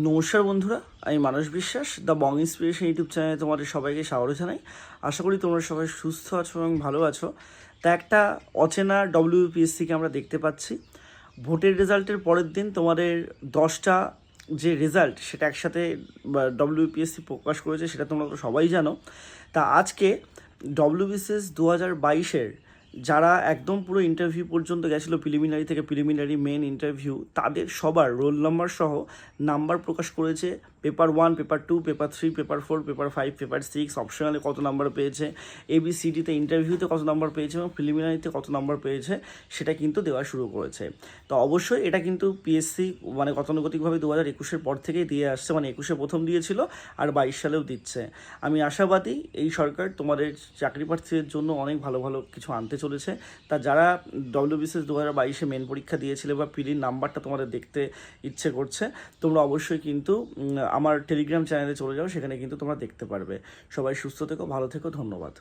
নমস্কার বন্ধুরা, আমি মানস বিশ্বাস দ্য বং ইন্সপিরেশন ইউটিউব চ্যানেলে তোমাদের সবাইকে স্বাগত জানাই। আশা করি তোমরা সবাই সুস্থ আছো এবং ভালো আছো। তা একটা অচেনা ডব্লিউপিএসসিকে আমরা দেখতে পাচ্ছি। ভোটের রেজাল্টের পরের দিন তোমাদের 10টা যে রেজাল্ট সেটা একসাথে ডব্লিউপিএসসি প্রকাশ করেছে, সেটা তোমরা তো সবাই জানো। তা আজকে ডব্লিউবিসিএস 2022-এর যারা একদম পুরো ইন্টারভিউ পর্যন্ত গেছিলো, প্রিলিমিনারি থেকে প্রিলিমিনারি মেন ইন্টারভিউ, তাদের সবার রোল নাম্বার সহ নাম্বার প্রকাশ করেছে। Paper 1, paper 2, paper 3, paper 4, paper 5, paper 6, অপশনালে কত নাম্বার পেয়েছে, এবিসিডিতে ইন্টারভিউতে কত নাম্বার পেয়েছে এবং প্রিলিমিনারিতে কত নাম্বার পেয়েছে সেটা কিন্তু দেওয়া শুরু করেছে। তো অবশ্যই এটা কিন্তু পিএসসি গতানুগতিকভাবে 2021-এর পর থেকেই দিয়ে আসছে, 21-এ প্রথম দিয়েছিল আর 22 সালেও দিচ্ছে। আমি আশাবাদী এই সরকার তোমাদের চাকরি প্রার্থীদের জন্য অনেক ভালো ভালো কিছু আনতে চলেছে। তা যারা ডব্লিউবিসিএস 2022-এ মেন পরীক্ষা দিয়েছিলে বা পিলির নাম্বারটা তোমাদের দেখতে ইচ্ছে করছে, তোমরা অবশ্যই কিন্তু আমার টেলিগ্রাম চ্যানেলে চলে যাও, সেখানে কিন্তু তোমরা দেখতে পারবে। সবাই সুস্থ থেকো, ভালো থেকো, ধন্যবাদ।